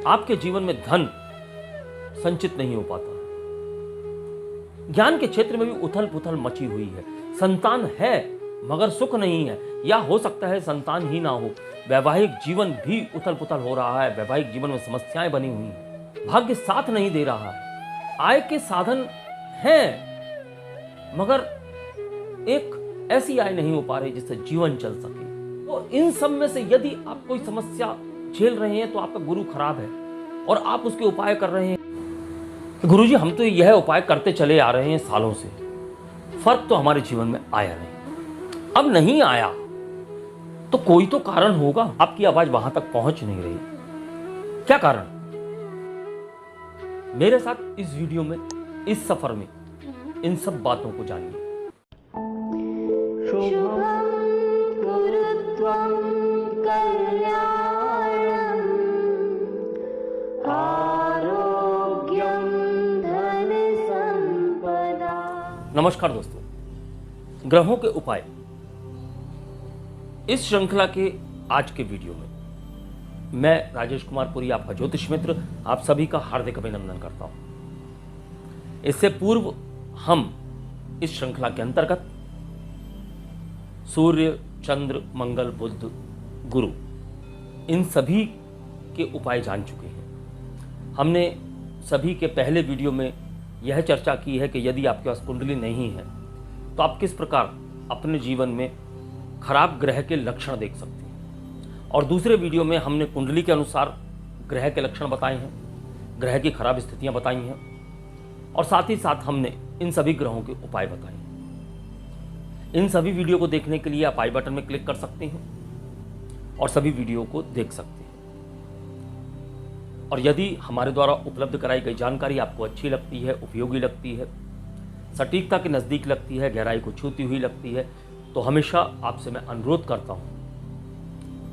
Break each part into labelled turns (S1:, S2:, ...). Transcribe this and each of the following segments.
S1: आपके जीवन में धन संचित नहीं हो पाता। ज्ञान के क्षेत्र में भी उथल पुथल मची हुई है। संतान है मगर सुख नहीं है, या हो सकता है संतान ही ना हो। वैवाहिक जीवन भी उथल पुथल हो रहा है, वैवाहिक जीवन में समस्याएं बनी हुई हैं। भाग्य साथ नहीं दे रहा है। आय के साधन हैं मगर एक ऐसी आय नहीं हो पा रही जिससे जीवन चल सके। तो इन सब में से यदि आप कोई समस्या झेल रहे हैं तो आपका गुरु खराब है और आप उसके उपाय कर रहे हैं। गुरुजी हम तो यह उपाय करते चले आ रहे हैं सालों से, फर्क तो हमारे जीवन में आया नहीं। अब नहीं आया तो कोई तो कारण होगा। आपकी आवाज वहां तक पहुंच नहीं रही, क्या कारण? मेरे साथ इस वीडियो में, इस सफर में इन सब बातों को जानिए।
S2: शुभं कुरुत्वं कल्याणं आरोग्यं धन संपदा।
S1: नमस्कार दोस्तों, ग्रहों के उपाय इस श्रृंखला के आज के वीडियो में मैं राजेश कुमार पुरी, आपका ज्योतिष मित्र, आप सभी का हार्दिक अभिनंदन करता हूं। इससे पूर्व हम इस श्रृंखला के अंतर्गत सूर्य, चंद्र, मंगल, बुध, गुरु, इन सभी के उपाय जान चुके हैं। हमने सभी के पहले वीडियो में यह चर्चा की है कि यदि आपके पास कुंडली नहीं है तो आप किस प्रकार अपने जीवन में खराब ग्रह के लक्षण देख सकते हैं। और दूसरे वीडियो में हमने कुंडली के अनुसार ग्रह के लक्षण बताए हैं, ग्रह की खराब स्थितियां बताई हैं, और साथ ही साथ हमने इन सभी ग्रहों के उपाय बताए हैं। इन सभी वीडियो को देखने के लिए आप आई बटन में क्लिक कर सकते हैं और सभी वीडियो को देख सकते हैं। और यदि हमारे द्वारा उपलब्ध कराई गई जानकारी आपको अच्छी लगती है, उपयोगी लगती है, सटीकता के नज़दीक लगती है, गहराई को छूती हुई लगती है, तो हमेशा आपसे मैं अनुरोध करता हूं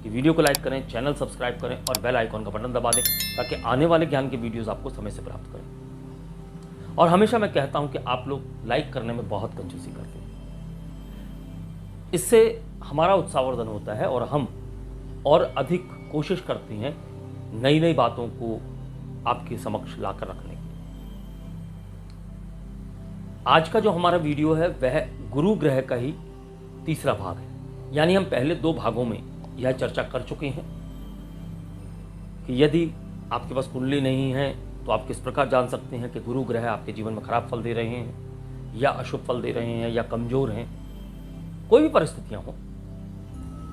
S1: कि वीडियो को लाइक करें, चैनल सब्सक्राइब करें और बेल आइकॉन का बटन दबा दें ताकि आने वाले ज्ञान के वीडियोस आपको समय से प्राप्त करें। और हमेशा मैं कहता हूं कि आप लोग लाइक करने में बहुत कंजूसी करते हैं, इससे हमारा उत्साहवर्धन होता है और हम और अधिक कोशिश करते हैं नई नई बातों को आपके समक्ष लाकर रखने की। आज का जो हमारा वीडियो है वह गुरु ग्रह का ही तीसरा भाग है। यानी हम पहले दो भागों में यह चर्चा कर चुके हैं कि यदि आपके पास कुंडली नहीं है तो आप किस प्रकार जान सकते हैं कि गुरु ग्रह आपके जीवन में खराब फल दे रहे हैं या अशुभ फल दे रहे हैं या कमजोर हैं, कोई भी परिस्थितियां हो।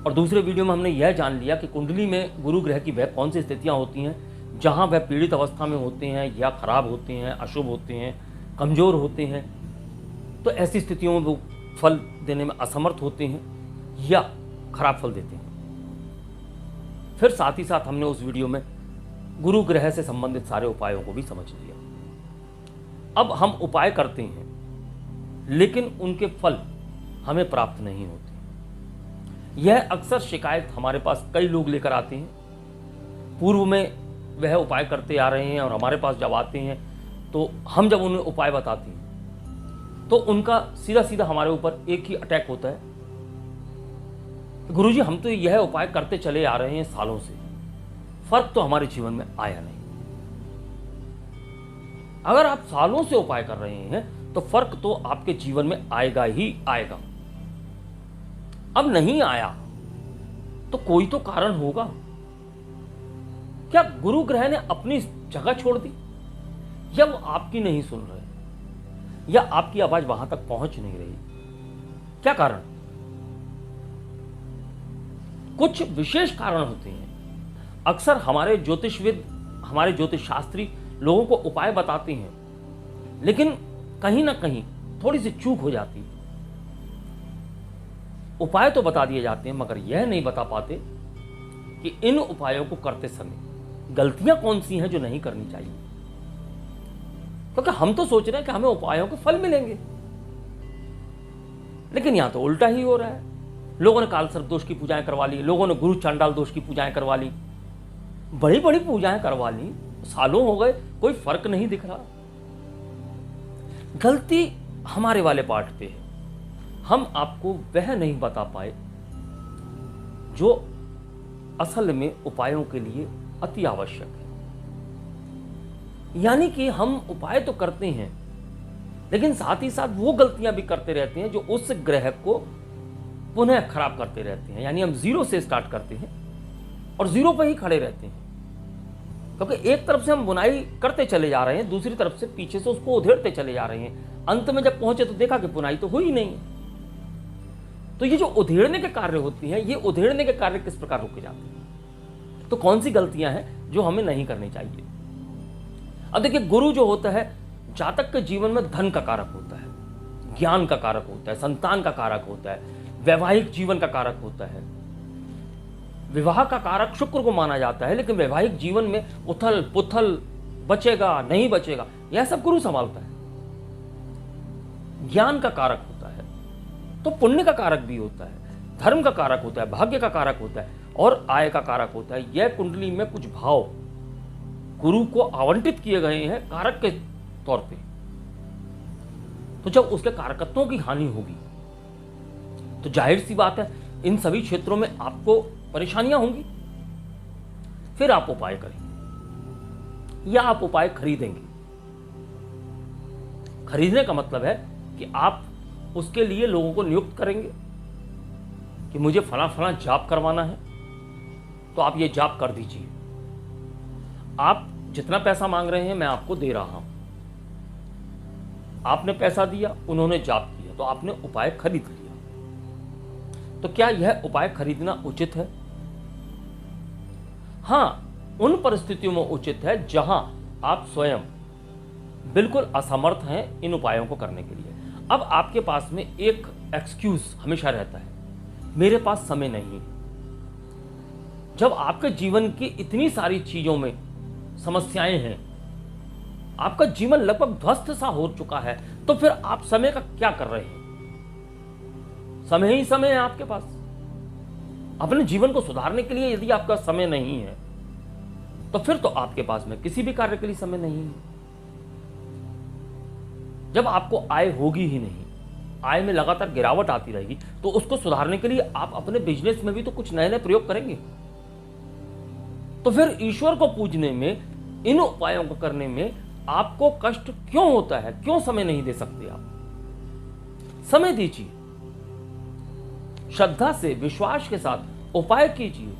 S1: और दूसरे वीडियो में हमने यह जान लिया कि कुंडली में गुरु ग्रह की वह कौन सी स्थितियां होती हैं जहां वह पीड़ित अवस्था में होते हैं या खराब होते हैं, अशुभ होते हैं, कमजोर होते हैं। तो ऐसी स्थितियों में वो फल देने में असमर्थ होते हैं या खराब फल देते हैं। फिर साथ ही साथ हमने उस वीडियो में गुरु ग्रह से संबंधित सारे उपायों को भी समझ लिया। अब हम उपाय करते हैं लेकिन उनके फल हमें प्राप्त नहीं होते। यह अक्सर शिकायत हमारे पास कई लोग लेकर आते हैं। पूर्व में वह उपाय करते आ रहे हैं और हमारे पास जब आते हैं तो हम जब उन्हें उपाय बताते हैं तो उनका सीधा सीधा हमारे ऊपर एक ही अटैक होता है, गुरुजी हम तो यह उपाय करते चले आ रहे हैं सालों से, फर्क तो हमारे जीवन में आया नहीं। अगर आप सालों से उपाय कर रहे हैं तो फर्क तो आपके जीवन में आएगा ही आएगा। अब नहीं आया तो कोई तो कारण होगा। क्या गुरु ग्रह ने अपनी जगह छोड़ दी, या वो आपकी नहीं सुन रहे, या आपकी आवाज वहां तक पहुंच नहीं रही? क्या कारण? कुछ विशेष कारण होते हैं। अक्सर हमारे ज्योतिषविद, हमारे ज्योतिष शास्त्री लोगों को उपाय बताते हैं लेकिन कहीं ना कहीं थोड़ी सी चूक हो जाती है। उपाय तो बता दिए जाते हैं मगर यह नहीं बता पाते कि इन उपायों को करते समय गलतियां कौन सी हैं जो नहीं करनी चाहिए। क्योंकि हम तो सोच रहे हैं कि हमें उपायों के फल मिलेंगे, लेकिन यहां तो उल्टा ही हो रहा है। लोगों ने काल सर्प दोष की पूजाएं करवा ली, लोगों ने गुरु चांडाल दोष की पूजाएं करवा ली, बड़ी बड़ी पूजाएं करवा ली, सालों हो गए, कोई फर्क नहीं दिख रहा। गलती हमारे वाले पार्ट पे है, हम आपको वह नहीं बता पाए जो असल में उपायों के लिए अति आवश्यक है। यानी कि हम उपाय तो करते हैं, लेकिन साथ ही साथ वो गलतियां भी करते रहते हैं जो उस ग्रह को पुनः खराब करते रहते हैं। यानी हम जीरो से स्टार्ट करते हैं और जीरो पर ही खड़े रहते हैं, क्योंकि एक तरफ से हम बुनाई करते चले जा रहे हैं, दूसरी तरफ से पीछे से उसको उधेड़ते चले जा रहे हैं। अंत में जब पहुंचे तो देखा कि बुनाई तो हुई नहीं है। तो ये जो उधेड़ने के कार्य होती हैं, ये उधेड़ने के कार्य किस प्रकार रुके जाते हैं? तो कौन सी गलतियां हैं जो हमें नहीं करनी चाहिए? अब देखिए, गुरु जो होता है जातक के जीवन में धन का कारक होता है, ज्ञान का कारक होता है, संतान का कारक होता है, वैवाहिक जीवन का कारक होता है। विवाह का कारक शुक्र को माना जाता है, लेकिन वैवाहिक जीवन में उथल पुथल, बचेगा नहीं बचेगा, यह सब गुरु संभालता है। ज्ञान का कारक होता है तो पुण्य का कारक भी होता है, धर्म का कारक होता है, भाग्य का कारक होता है और आय का कारक होता है। यह कुंडली में कुछ भाव गुरु को आवंटित किए गए हैं कारक के तौर पे। तो जब उसके कारकत्वों की हानि होगी तो जाहिर सी बात है इन सभी क्षेत्रों में आपको परेशानियां होंगी। फिर आप उपाय करेंगे या आप उपाय खरीदेंगे। खरीदने का मतलब है कि आप उसके लिए लोगों को नियुक्त करेंगे कि मुझे फला फला जाप करवाना है, तो आप ये जाप कर दीजिए। आप जितना पैसा मांग रहे हैं मैं आपको दे रहा हूं। आपने पैसा दिया, उन्होंने जाप किया, तो आपने उपाय खरीद लिया। तो क्या यह उपाय खरीदना उचित है? हां, उन परिस्थितियों में उचित है जहां आप स्वयं बिल्कुल असमर्थ हैं इन उपायों को करने के लिए। अब आपके पास में एक एक्सक्यूज हमेशा रहता है, मेरे पास समय नहीं है। जब आपके जीवन की इतनी सारी चीजों में समस्याएं हैं, आपका जीवन लगभग ध्वस्त सा हो चुका है, तो फिर आप समय का क्या कर रहे हैं? समय ही समय है आपके पास। अपने जीवन को सुधारने के लिए यदि आपका समय नहीं है, तो फिर तो आपके पास में किसी भी कार्य के लिए समय नहीं है। जब आपको आय होगी ही नहीं, आय में लगातार गिरावट आती रहेगी, तो उसको सुधारने के लिए आप अपने बिजनेस में भी तो कुछ नए नए प्रयोग करेंगे। तो फिर ईश्वर को पूजने में, इन उपायों को करने में आपको कष्ट क्यों होता है? क्यों समय नहीं दे सकते आप? समय दीजिए, श्रद्धा से, विश्वास के साथ उपाय कीजिए।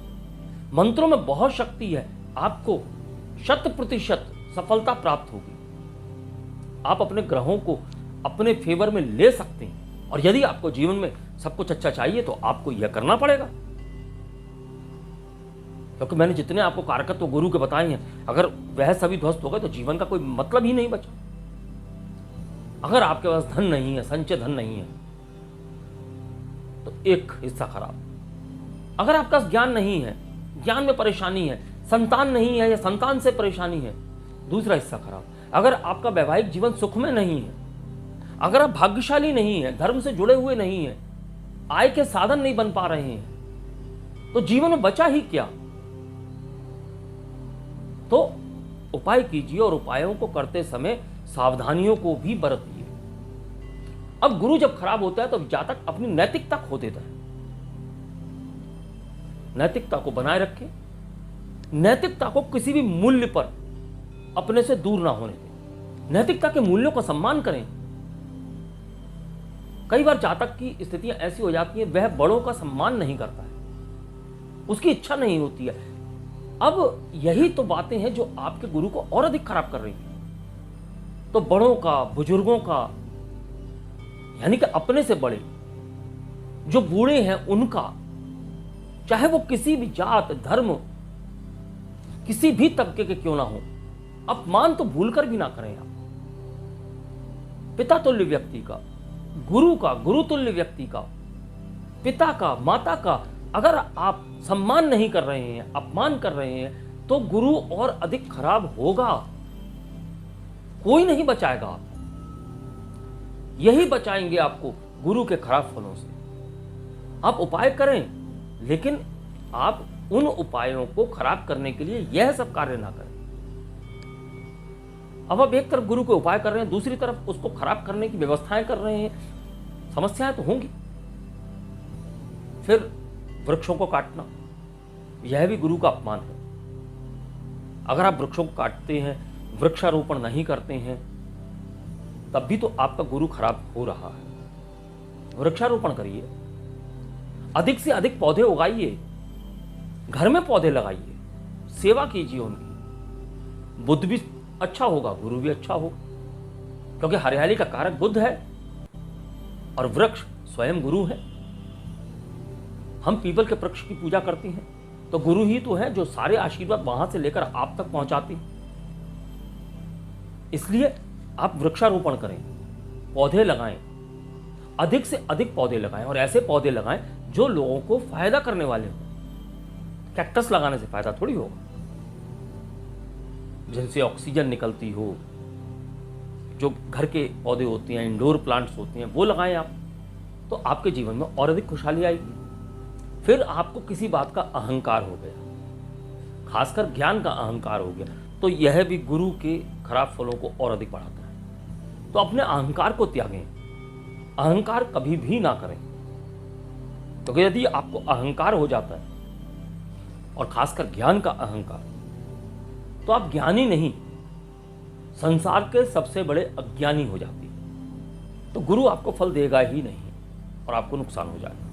S1: मंत्रों में बहुत शक्ति है, आपको 100% सफलता प्राप्त होगी। आप अपने ग्रहों को अपने फेवर में ले सकते हैं, और यदि आपको जीवन में सब कुछ अच्छा चाहिए तो आपको यह करना पड़ेगा। क्योंकि मैंने जितने आपको कारकत्व गुरु के बताए हैं, अगर वह सभी ध्वस्त हो गए तो जीवन का कोई मतलब ही नहीं बचा। अगर आपके पास धन नहीं है, संचय धन नहीं है, तो एक हिस्सा खराब। अगर आपका ज्ञान नहीं है, ज्ञान में परेशानी है, संतान नहीं है या संतान से परेशानी है, दूसरा हिस्सा खराब। अगर आपका वैवाहिक जीवन सुख में नहीं है, अगर आप भाग्यशाली नहीं है, धर्म से जुड़े हुए नहीं है, आय के साधन नहीं बन पा रहे हैं, तो जीवन में बचा ही क्या? तो उपाय कीजिए और उपायों को करते समय सावधानियों को भी बरतिए। अब गुरु जब खराब होता है तो जातक अपनी नैतिकता खो देता है। नैतिकता को बनाए रखें, नैतिकता को किसी भी मूल्य पर अपने से दूर ना होने दें, नैतिकता के मूल्यों का सम्मान करें। कई बार जातक की स्थितियां ऐसी हो जाती हैं, वह बड़ों का सम्मान नहीं करता है, उसकी इच्छा नहीं होती है। अब यही तो बातें हैं जो आपके गुरु को और अधिक खराब कर रही हैं। तो बड़ों का, बुजुर्गों का, यानी कि अपने से बड़े जो बूढ़े हैं उनका, चाहे वो किसी भी जात, धर्म, किसी भी तबके के क्यों ना हो, अपमान तो भूलकर भी ना करें आप। पिता तुल्य व्यक्ति का, गुरु का, गुरु तुल्य व्यक्ति का, पिता का, माता का अगर आप सम्मान नहीं कर रहे हैं, अपमान कर रहे हैं, तो गुरु और अधिक खराब होगा। कोई नहीं बचाएगा आपको, यही बचाएंगे आपको गुरु के खराब फलों से। आप उपाय करें, लेकिन आप उन उपायों को खराब करने के लिए यह सब कार्य ना करें। अब आप एक तरफ गुरु के उपाय कर रहे हैं, दूसरी तरफ उसको खराब करने की व्यवस्थाएं कर रहे हैं, समस्याएं तो होंगी। फिर वृक्षों को काटना, यह भी गुरु का अपमान है। अगर आप वृक्षों को काटते हैं, वृक्षारोपण नहीं करते हैं, तब भी तो आपका गुरु खराब हो रहा है। वृक्षारोपण करिए, अधिक से अधिक पौधे उगाइए, घर में पौधे लगाइए, सेवा कीजिए उनकी। बुद्ध भी अच्छा होगा, गुरु भी अच्छा हो, क्योंकि हरियाली का कारक बुद्ध है और वृक्ष स्वयं गुरु है। हम पीपल के वृक्ष की पूजा करते हैं तो गुरु ही तो है जो सारे आशीर्वाद वहां से लेकर आप तक पहुंचाते हैं। इसलिए आप वृक्षारोपण करें, पौधे लगाएं, अधिक से अधिक पौधे लगाएं और ऐसे पौधे लगाएं जो लोगों को फायदा करने वाले हों। कैक्टस लगाने से फायदा थोड़ी होगा, जिनसे ऑक्सीजन निकलती हो। जो घर के पौधे होते हैं, इंडोर प्लांट्स होते हैं, वो लगाएं आप, तो आपके जीवन में और अधिक खुशहाली आएगी। फिर आपको किसी बात का अहंकार हो गया, खासकर ज्ञान का अहंकार हो गया, तो यह भी गुरु के खराब फलों को और अधिक बढ़ाता है। तो अपने अहंकार को त्यागें, अहंकार कभी भी ना करें, क्योंकि यदि आपको अहंकार हो जाता है और खासकर ज्ञान का अहंकार, तो आप ज्ञानी नहीं, संसार के सबसे बड़े अज्ञानी हो जाती है। तो गुरु आपको फल देगा ही नहीं और आपको नुकसान हो जाएगा।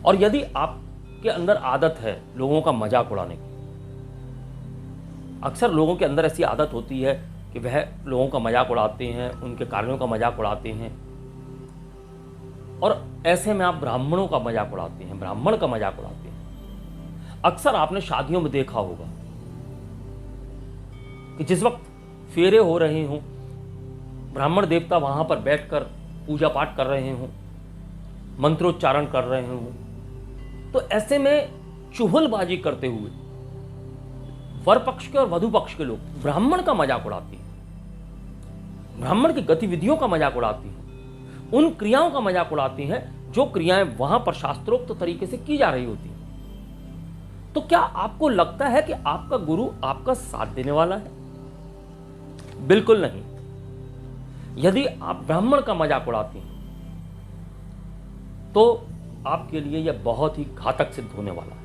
S1: और यदि आपके अंदर आदत है लोगों का मजाक उड़ाने की, अक्सर लोगों के अंदर ऐसी आदत होती है कि वह लोगों का मजाक उड़ाते हैं, उनके कार्यों का मजाक उड़ाते हैं, और ऐसे में आप ब्राह्मणों का मजाक उड़ाते हैं, ब्राह्मण का मजाक उड़ाते हैं। अक्सर आपने शादियों में देखा होगा कि जिस वक्त फेरे हो रहे हों, ब्राह्मण देवता वहां पर बैठकर पूजा पाठ कर रहे हों, मंत्रोच्चारण कर रहे हों, तो ऐसे में चुहलबाजी करते हुए वर पक्ष के और वधु पक्ष के लोग ब्राह्मण का मजाक उड़ाते हैं, ब्राह्मण की गतिविधियों का मजाक उड़ाते हैं, उन क्रियाओं का मजाक उड़ाते हैं जो क्रियाएं वहां पर शास्त्रोक्त तरीके से की जा रही होती हैं। तो क्या आपको लगता है कि आपका गुरु आपका साथ देने वाला है? बिल्कुल नहीं। यदि आप ब्राह्मण का मजाक उड़ाते हैं तो आपके लिए यह बहुत ही घातक सिद्ध होने वाला है।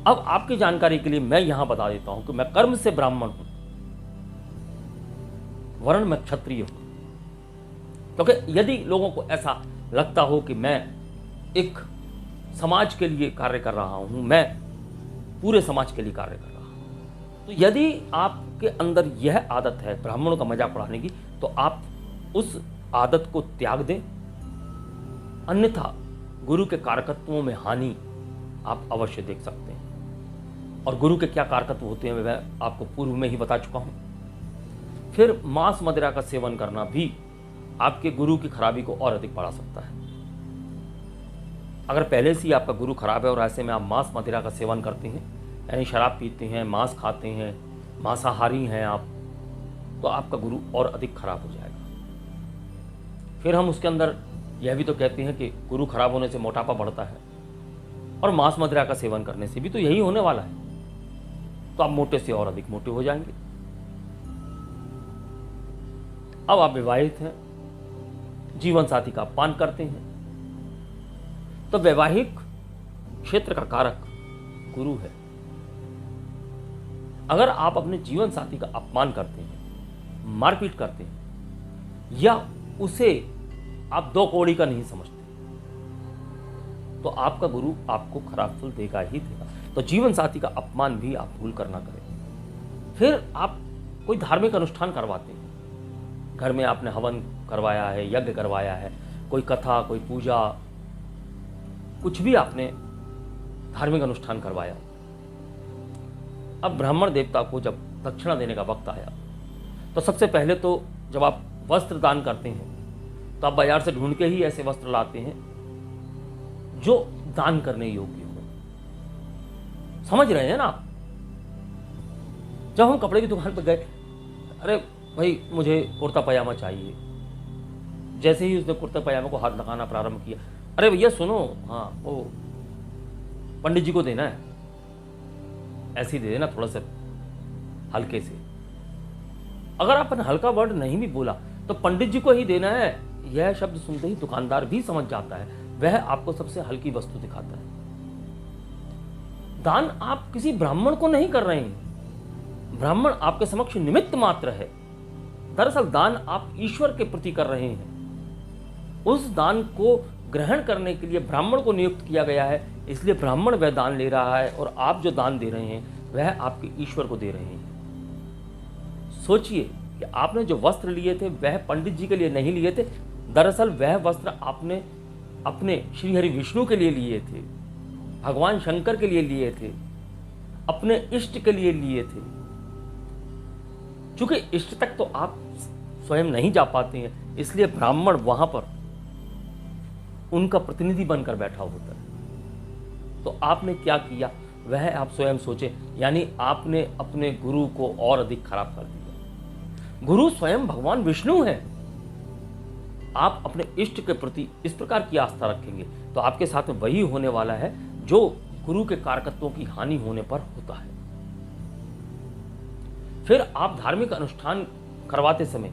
S1: अब आपकी जानकारी के लिए मैं यहां बता देता हूं कि मैं कर्म से ब्राह्मण हूं, वर्ण में क्षत्रिय हूं। क्योंकि यदि लोगों को ऐसा लगता हो कि मैं एक समाज के लिए कार्य कर रहा हूं, मैं पूरे समाज के लिए कार्य कर रहा हूं, तो यदि आपके अंदर यह आदत है ब्राह्मणों का मजाक उड़ाने की, तो आप उस आदत को त्याग दें, अन्यथा गुरु के कारकत्वों में हानि आप अवश्य देख सकते हैं। और गुरु के क्या कारकत्व होते हैं मैं आपको पूर्व में ही बता चुका हूं। फिर मांस मदिरा का सेवन करना भी आपके गुरु की खराबी को और अधिक बढ़ा सकता है। अगर पहले से ही आपका गुरु खराब है और ऐसे में आप मांस मदिरा का सेवन करते हैं, यानी शराब पीते हैं, मांस खाते हैं, मांसाहारी हैं आप, तो आपका गुरु और अधिक खराब हो जाएगा। फिर हम उसके अंदर यह भी तो कहते हैं कि गुरु खराब होने से मोटापा बढ़ता है, और मांस मदिरा का सेवन करने से भी तो यही होने वाला है। तो आप मोटे से और अधिक मोटे हो जाएंगे। अब आप विवाहित हैं, जीवन साथी का अपमान करते हैं, तो वैवाहिक क्षेत्र का कारक गुरु है। अगर आप अपने जीवन साथी का अपमान करते हैं, मारपीट करते हैं, या उसे आप दो कौड़ी का नहीं समझते, तो आपका गुरु आपको खराब फल देगा ही देगा। तो जीवन साथी का अपमान भी आप भूल कर ना करें। फिर आप कोई धार्मिक अनुष्ठान करवाते हैं, घर में आपने हवन करवाया है, यज्ञ करवाया है, कोई कथा, कोई पूजा, कुछ भी आपने धार्मिक अनुष्ठान करवाया। अब ब्राह्मण देवता को जब दक्षिणा देने का वक्त आया, तो सबसे पहले तो जब आप वस्त्र दान करते हैं तो आप बाजार से ढूंढ के ही ऐसे वस्त्र लाते हैं जो दान करने योग्य हो। समझ रहे हैं ना आप? जब हम कपड़े की दुकान पर गए, अरे भाई मुझे कुर्ता पजामा चाहिए, जैसे ही उसने कुर्ता पजामा को हाथ लगाना प्रारंभ किया, अरे भैया सुनो, हाँ वो पंडित जी को देना है, ऐसे ही दे देना थोड़ा सा हल्के से। अगर आपने हल्का वर्ड नहीं भी बोला तो पंडित जी को ही देना है, यह शब्द सुनते ही दुकानदार भी समझ जाता है, वह आपको सबसे हल्की वस्तु दिखाता है। दान आप किसी ब्राह्मण को नहीं कर रहे हैं, ब्राह्मण आपके समक्ष निमित्त मात्र है। दरअसल दान आप ईश्वर के प्रति कर रहे हैं। उस दान को ग्रहण करने के लिए ब्राह्मण को नियुक्त किया गया है, इसलिए ब्राह्मण वह दान ले रहा है और आप जो दान दे रहे हैं वह आपके ईश्वर को दे रहे हैं। सोचिए कि आपने जो वस्त्र लिए थे वह पंडित जी के लिए नहीं लिए थे, दरअसल वह वस्त्र आपने अपने श्री हरि विष्णु के लिए लिए थे, भगवान शंकर के लिए लिए थे, अपने इष्ट के लिए लिए थे। चूंकि इष्ट तक तो आप स्वयं नहीं जा पाते हैं, इसलिए ब्राह्मण वहां पर उनका प्रतिनिधि बनकर बैठा होता है। तो आपने क्या किया वह आप स्वयं सोचे, यानी आपने अपने गुरु को और अधिक खराब कर दिया। गुरु स्वयं भगवान विष्णु हैं। आप अपने इष्ट के प्रति इस प्रकार की आस्था रखेंगे तो आपके साथ वही होने वाला है जो गुरु के कारकत्वों की हानि होने पर होता है। फिर आप धार्मिक अनुष्ठान करवाते समय,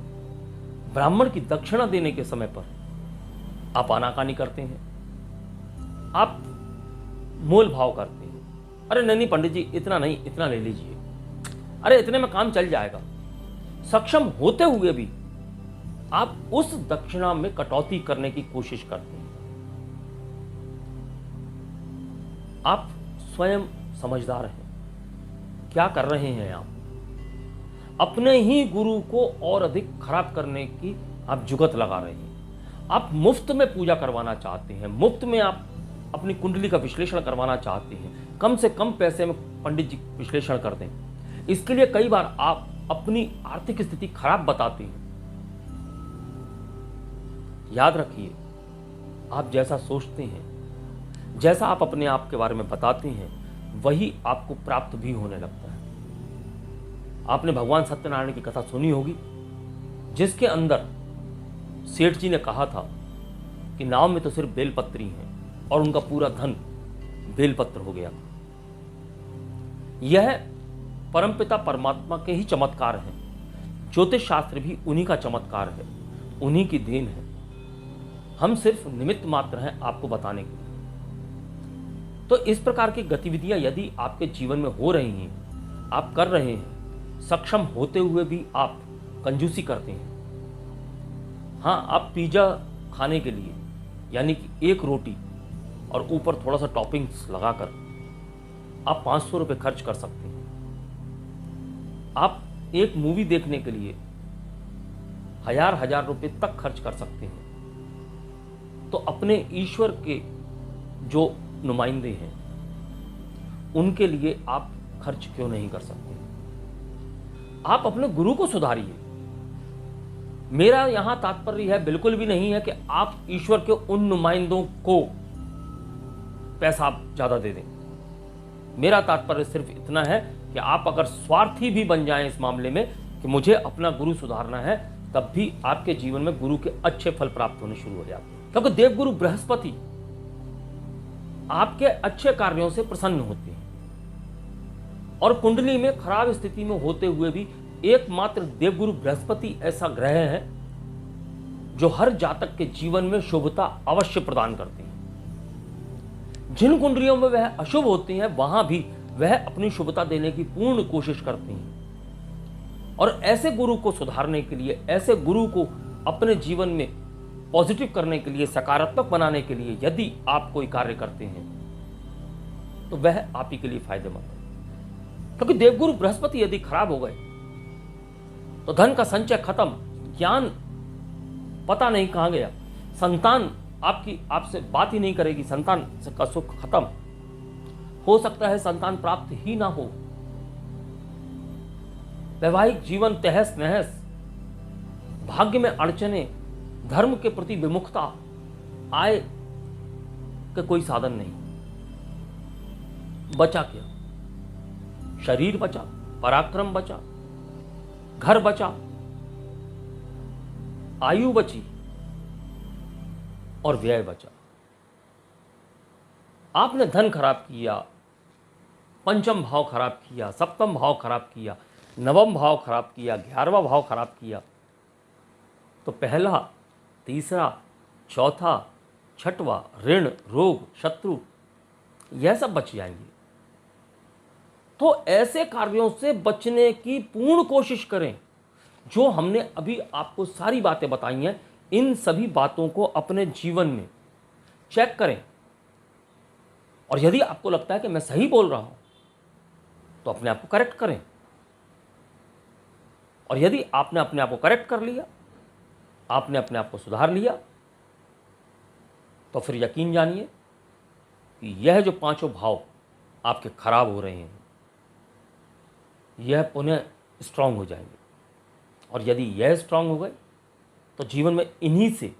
S1: ब्राह्मण की दक्षिणा देने के समय पर आप आनाकानी करते हैं, आप मोल भाव करते हैं। अरे नहीं पंडित जी, इतना नहीं, इतना ले लीजिए, अरे इतने में काम चल जाएगा। सक्षम होते हुए भी आप उस दक्षिणा में कटौती करने की कोशिश करते हैं। आप स्वयं समझदार हैं। क्या कर रहे हैं आप? अपने ही गुरु को और अधिक खराब करने की आप जुगत लगा रहे हैं। आप मुफ्त में पूजा करवाना चाहते हैं, मुफ्त में आप अपनी कुंडली का विश्लेषण करवाना चाहते हैं, कम से कम पैसे में पंडित जी विश्लेषण कर दें। इसके लिए कई बार आप अपनी आर्थिक स्थिति खराब बताते हैं। याद रखिए, आप जैसा सोचते हैं, जैसा आप अपने आप के बारे में बताते हैं, वही आपको प्राप्त भी होने लगता है। आपने भगवान सत्यनारायण की कथा सुनी होगी, जिसके अंदर सेठ जी ने कहा था कि नाव में तो सिर्फ बेलपत्री हैं और उनका पूरा धन बेलपत्र हो गया। यह परमपिता परमात्मा के ही चमत्कार हैं। ज्योतिष शास्त्र भी उन्हीं का चमत्कार है, उन्हीं की देन है। हम सिर्फ निमित्त मात्र हैं आपको बताने के लिए। तो इस प्रकार की गतिविधियां यदि आपके जीवन में हो रही हैं, आप कर रहे हैं, सक्षम होते हुए भी आप कंजूसी करते हैं। हाँ, आप पिज्जा खाने के लिए, यानी कि एक रोटी और ऊपर थोड़ा सा टॉपिंग्स लगाकर आप 500 रुपये खर्च कर सकते हैं। आप एक मूवी देखने के लिए हजार रुपये तक खर्च कर सकते हैं। तो अपने ईश्वर के जो नुमाइंदे हैं उनके लिए आप खर्च क्यों नहीं कर सकते? आप अपने गुरु को सुधारिए। मेरा यहां तात्पर्य है बिल्कुल भी नहीं है कि आप ईश्वर के उन नुमाइंदों को पैसा ज्यादा दे दें। मेरा तात्पर्य सिर्फ इतना है कि आप अगर स्वार्थी भी बन जाएं इस मामले में कि मुझे अपना गुरु सुधारना है, तब भी आपके जीवन में गुरु के अच्छे फल प्राप्त होने शुरू हो जाते हैं। क्योंकि देवगुरु बृहस्पति आपके अच्छे कार्यों से प्रसन्न होते हैं और कुंडली में खराब स्थिति में होते हुए भी एकमात्र देवगुरु बृहस्पति ऐसा ग्रह है जो हर जातक के जीवन में शुभता अवश्य प्रदान करते हैं। जिन कुंडलियों में वह अशुभ होते हैं वहां भी वह अपनी शुभता देने की पूर्ण कोशिश करते हैं। और ऐसे गुरु को सुधारने के लिए, ऐसे गुरु को अपने जीवन में पॉजिटिव करने के लिए, सकारात्मक बनाने के लिए यदि आप कोई कार्य करते हैं तो वह आप ही के लिए फायदेमंद है। क्योंकि देवगुरु बृहस्पति यदि खराब हो गए तो धन का संचय खत्म, ज्ञान पता नहीं कहां गया, संतान आपसे बात ही नहीं करेगी, संतान का सुख खत्म, हो सकता है संतान प्राप्त ही ना हो, वैवाहिक जीवन तहस नहस, भाग्य में अड़चने, धर्म के प्रति विमुखता, आय का कोई साधन नहीं। बचा क्या? शरीर बचा, पराक्रम बचा, घर बचा, आयु बची और व्यय बचा। आपने धन खराब किया, पंचम भाव खराब किया, सप्तम भाव खराब किया, नवम भाव खराब किया, 11वां भाव खराब किया, तो पहला, तीसरा, चौथा, छठवां ऋण, रोग, शत्रु, यह सब बच जाएंगे। तो ऐसे कार्यों से बचने की पूर्ण कोशिश करें। जो हमने अभी आपको सारी बातें बताई हैं, इन सभी बातों को अपने जीवन में चेक करें। और यदि आपको लगता है कि मैं सही बोल रहा हूं, तो अपने आप को करेक्ट करें। और यदि आपने अपने आप को करेक्ट कर लिया, आपने अपने आप को सुधार लिया, तो फिर यकीन जानिए कि यह जो पांचों भाव आपके खराब हो रहे हैं, यह पुनः स्ट्रांग हो जाएंगे। और यदि यह स्ट्रांग हो गए, तो जीवन में इन्हीं से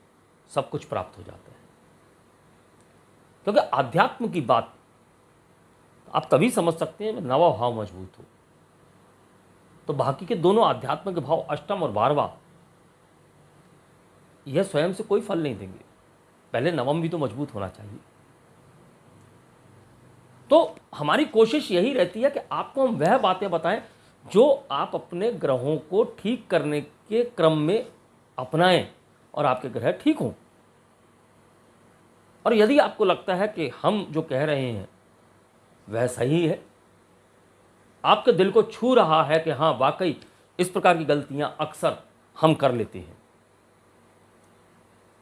S1: सब कुछ प्राप्त हो जाता है। क्योंकि आध्यात्म की बात आप तभी समझ सकते हैं जब नवा भाव मजबूत हो। तो बाकी के दोनों आध्यात्म के भाव, अष्टम और 12वां, यह स्वयं से कोई फल नहीं देंगे। पहले नवम भी तो मजबूत होना चाहिए। तो हमारी कोशिश यही रहती है कि आपको हम वह बातें बताएं जो आप अपने ग्रहों को ठीक करने के क्रम में अपनाएं और आपके ग्रह ठीक हों। और यदि आपको लगता है कि हम जो कह रहे हैं वह सही है, आपके दिल को छू रहा है कि हाँ वाकई इस प्रकार की गलतियां अक्सर हम कर लेते हैं,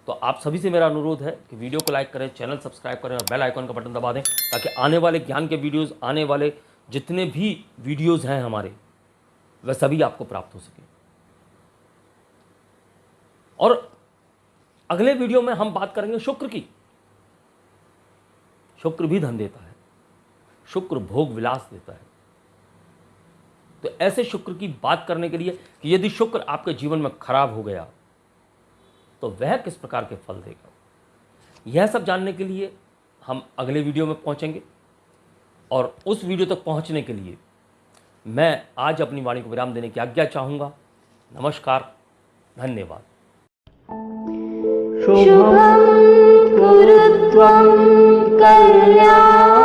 S1: तो आप सभी से मेरा अनुरोध है कि वीडियो को लाइक करें, चैनल सब्सक्राइब करें और बेल आइकन का बटन दबा दें, ताकि आने वाले ज्ञान के वीडियोस, आने वाले जितने भी वीडियोस हैं हमारे, वह सभी आपको प्राप्त हो सके। और अगले वीडियो में हम बात करेंगे शुक्र की। शुक्र भी धन देता है, शुक्र भोग विलास देता है। तो ऐसे शुक्र की बात करने के लिए कि यदि शुक्र आपके जीवन में खराब हो गया तो वह किस प्रकार के फल देगा, यह सब जानने के लिए हम अगले वीडियो में पहुंचेंगे। और उस वीडियो तक पहुंचने के लिए मैं आज अपनी वाणी को विराम देने की आज्ञा चाहूंगा। नमस्कार, धन्यवाद।
S2: शुभं कुरु त्वं कल्याणम्।